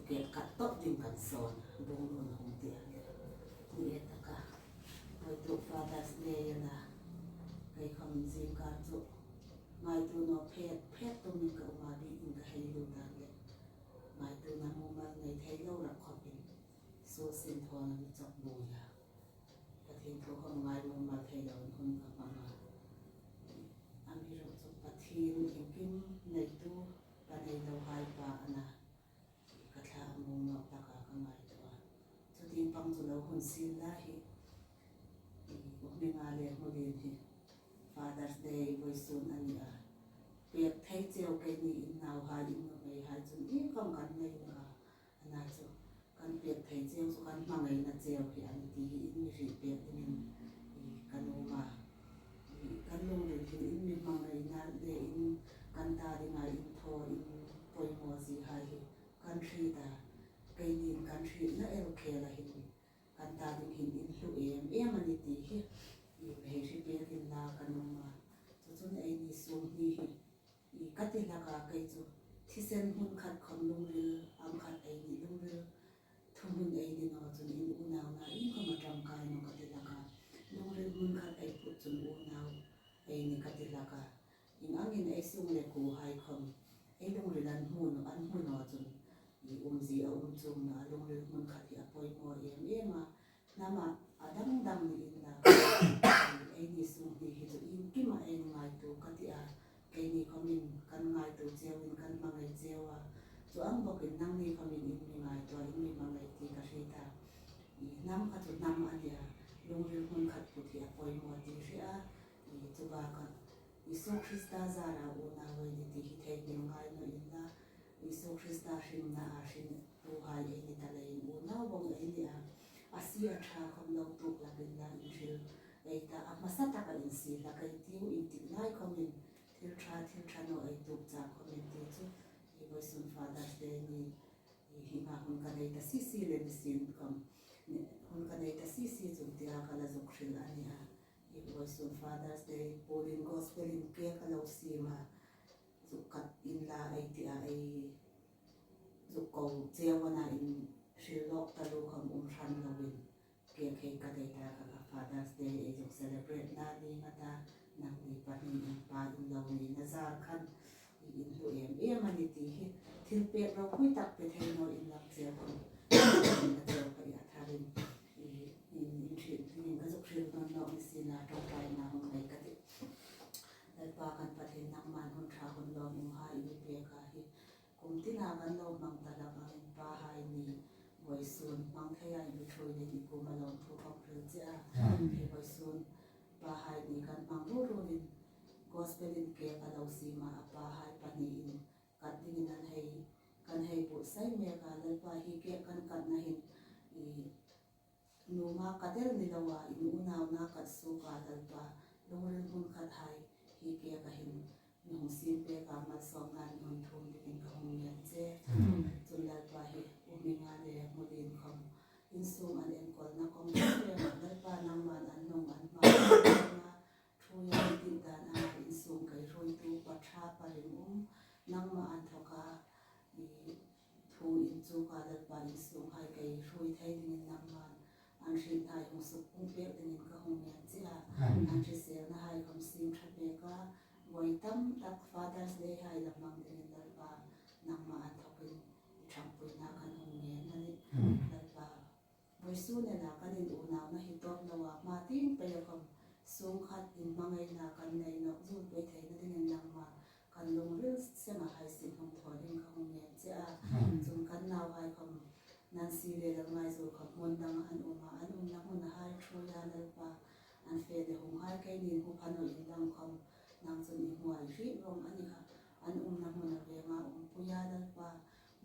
kẹt cắt tốt din kan son dong luôn hong tia ni etaka mai tu Father's Day na kai kham jing ka chu mai tu no phet tu min ka ma di in ka hei lu ta le mai tu na mo ma ngai thei lo ra khopin so sin thon ni chok bu ya ka thin thu hom ngai mo ma thei lo hun ka ma ma ami ro chu pathin kim nei tu pa nei lo hai pa ana ka tha mo no ta ka ngai to chu tin pang chu lo hun sin la hi mình ale mo din hi Father's Day voi sun ania pek thei cheu ke ni in nau ha in no mai ha chun i kam kan nei na ana chu kan pek thei cheu chu kan ma ngai na cheu hi an ti hi in mi ri pek in kan no ma kan lo le hi in mi ma ngai na de in kan ta ri ngai in tho in poi mo si ha hi kan thri ta ke ni kan thri na el ke la hi kan ta ding hin in hlu ani ti hi i hei ri pe tin na kan ma chu chun ei ni sum ni hi i kati la ka kai chu thisen hun khat khom lung ril am khat ei ni lung ril thumun ei ni no chun in u naw na in ko ma tram kai no kati la ka lung ril hun khat ei pu chun u naw ei ni kati la ka in angin ei sung le ku hai khom ei lung ril an hu no chun i ji a chung na lung ril hun khat hi a poi mo ma nama adang dang ni in na ei ni sung ni hi chu in ki ma ei ngai tu kati a ke ni khomin kan ngai tu cheu in kan ma ngai cheu a chu ang bok in nang ni khomin in mi ngai to in mi ma ngai ti ka ri ta i nam kha chu nam ania lung ril hun khat pu thi a poi mo ti ri a i chu ba ka Isu Krista zara u na wei ni ti hi thei ni ngai no in na Isu Krista hrim na a hrim tu hai ei ni ta le in u na bong ei ni a asia tha khom lo tu la bin na in thil ei ta a masata ka in si la kai tiu in ti nai khomin thil tha no ei tu cha khomin ti chu i voi sun Father's Day ni hi ma hun ka nei ta si le ni sin kom hun ka nei ta si chun tia ka la zuk thil ani a i voi sun Father's Day polin gospel in ke ka lo si ma zu kat in la ei ti a ei zu ko chewana in Shilok talu khom ran lawin ke ke ka dei ta ka Father's Day e jok celebrate na ni ngata nang ni pa ni pa in law ni na za khan in lu ani ti hi thil pe ro hui tak pe thei no in lak che ko na che ka ya tharin in thil ni ka jok thil no ni si na to kai na hom nei ka ti dal pa kan pa the nang man hun tha hun lo mu ha i pe ka hi kum ti na kan lo mang ta la pa hai ni voi sun mang thei ai bi throi le ni ko ma lo thu khom phil cha he voi sun pa hai ni kan mang ro ro in gospel in ke ka lo si ma pa hai pa ni in kat ding nan hei kan hei pu sai me ka le pa hi ke kan kat na hin i nu ma ka tel ni lawa in u naw na kat su ka dal pa lung ren hun khat hai hi ke ka hin nung sin pe ka ma som na nun thum din ka hong yan che chun dal pa hi uminga le modin khom in sum an en kol na kom le dal pa nang man an nong an ma na thu ya tin da na in sum kai roi tu pa tha pa rim nang ma an thoka i thu in chu ka dal pa in sum hai kai roi thai din nang man an rin ai hong su pung pe din ka hong yan che an ri se na hai kom sim tha pe ka voi tam tak Father's Day hai la mang din dal pa nang ma an thokin chang pui na kan hong ngen na ni dal pa voi su ne na kan in u na hi top na wa ma tin pe ya kom sung khat in mangai na kan nei no zu pe thei na din nang ma kan lung ril se ma hai sin hong tho din ka hong ngen che a chung kan naw hai kom nan si le la mai zo khom mon dang an na hun hai thro ya dal pa an fe de hong hai kai ni hu phano in dang khom nang chun i huai ri rom ani kha an na hun ve ma puya dal pa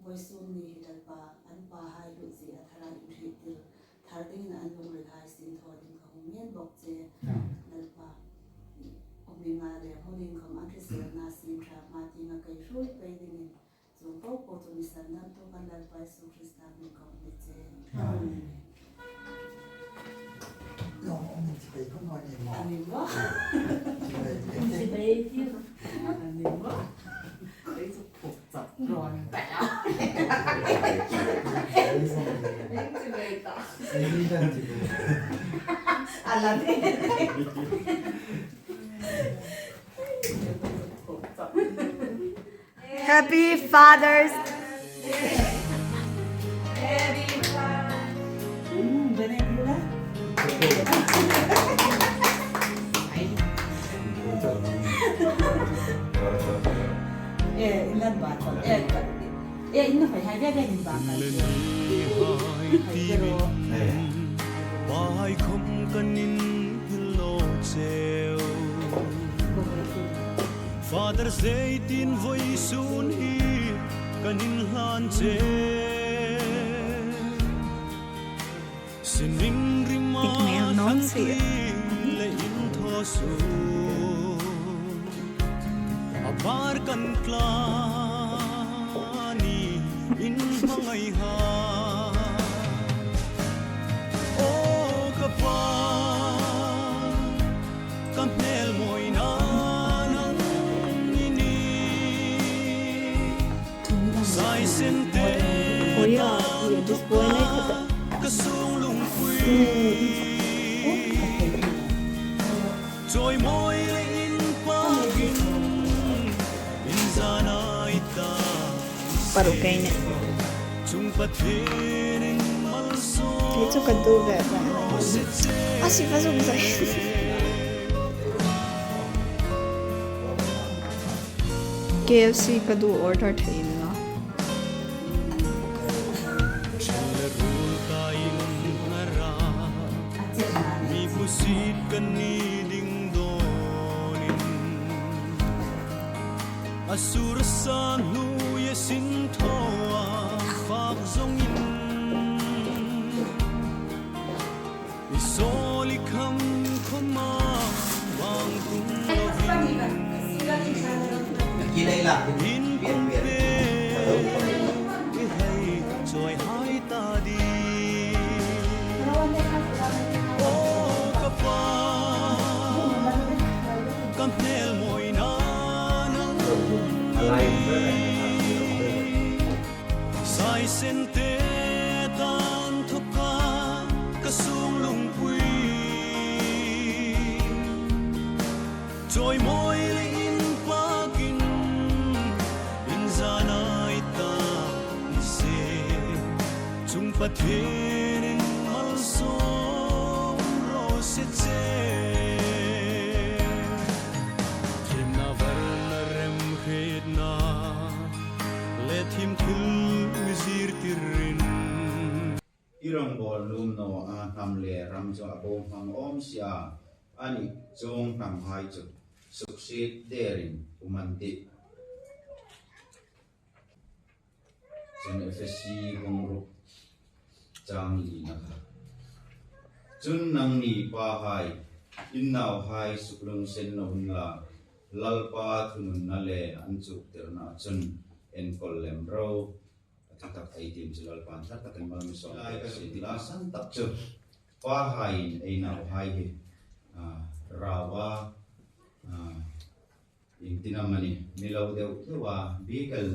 voi sun ni hi dal pa an pa hai lu ji a thara in ri til thar ding na an lung ri hai sin tho din ka hong men bok che dal pa mi ma le hodin khom an ri se na sim tha ma ti nga kai roi pe ding so po po to mi san nan to kan dal pa su Krista mi kom ni che no mình chỉ phải không nói gì mà ani mo chỉ phải si pe ti ani mo ei su phok chap ron ta 이런 지금 알라딘. Happy Father's Benedila. Ilan ba ito? Ino phải hai biết đây ba cái pero 네. Bahay không kanin hello treo Father's Day tin voi sun hi kanin han che Sining rima Tikmel non siya. le in tho su Abar kan klani in mangai ha Kampel mo'y nanang ini Say sente Kuya, just boy na ito. Kasulong pui Joy mo'y lein pagin Insana ita Parukay na. Chung patining malso Dito ka duga ba? Asi pasok sa KFC ka do order tayo na. Larul tayong harap Di pusit kaniding donin Asura sa luya sintoa Fakzongin Isolikam koma Bang kunglovin Kilay lang. In kumpe Ihay Joy hai ta di Oh kapal Kampel mo'y nanang Say sente tanto ka Kasulong pui Joy mo'y liin pagin Insana ita isi Chung patining malso Rositse Kim na varna rem khid na Let him kill mizir tirin Irang bol lum no a ham le ram jo abong hang om sia ani jong ham hai chu succeed daring umanti chen FSC gong ru chang li na kha chun nang ni pa hai in naw hai suklung sen no hun la lalpa thunun na le an chu ter na chun en kol lem ro tak ai tim chulal pan tak kan mal mi so ai ka si la san tak chu pa hai ai naw hai hi rawa in tinamani nilaw deu wa bikal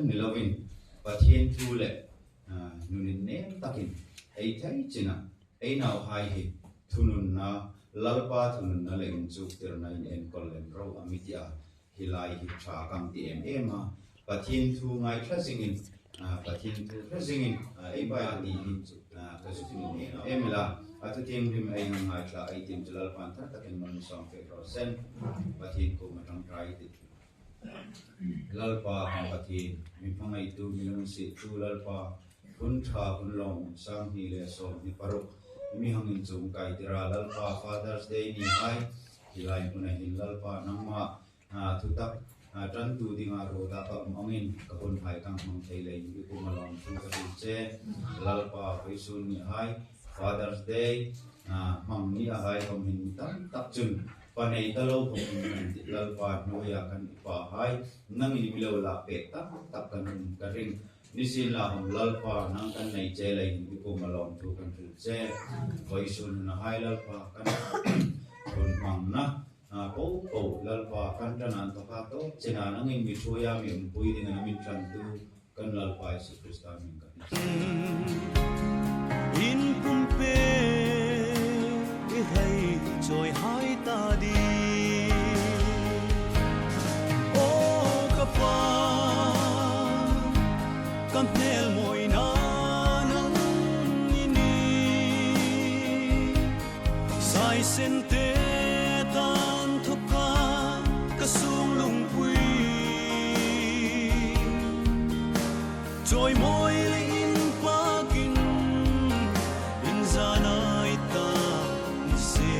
nilawin pathian thu le nunin ne takin ai thai china ai naw hai hi thunun na lalpa thunun na le in chu ter na in en kol lem ro amitia hilai hi tha kam ti em ma pathian thu ngai thlasingin pathian thu thlasingin ai ba ni hin chu ka su tin em la atu tim rim ai ngai thla ai tim chulal pan thar takin man song fe ro sen pathian ko matang trai ti lalpa ha pathian mi phangai tu milon si tu lalpa kun tha kun long sang hi le so ni paruk mi hangin chung kai tira lalpa Father's Day ni hai hilai kuna hin lalpa nangma thutak tran tu dinga ro da ka mangin ka kon phai kang mang thei le ni ko malong thu ka tu che lalpa paisun ni hai Father's Day mang ni a hai kom hin tam tak chun panei talo kom lalpa no ya kan pa hai nang ni milo la pe tak tak kan ka ring nisin la hom lalpa nang kan nei che le ni ko malong thu kan tu che paisun na hai lalpa kan kon mang na ko lalpa kan tanan to ka to chena nang in mi choya mi pui ding na min tran tu kan lalpa Yesus Kristus min ka In kumpe pe i hay joy hai ta di o kapa kam tel moi na nang ini sai sen te tan thoka kasung lung pui joy moi le in pakin in zanai ta se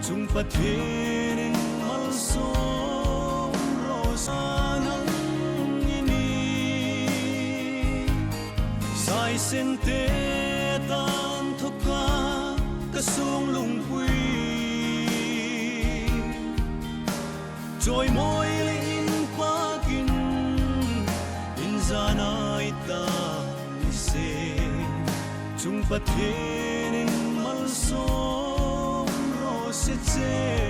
chung pathen mal so rosanang ini sai sen te tan thoka kasung lung pui joy moi le in pakin in zanai ta se chung pathen mal so ro se che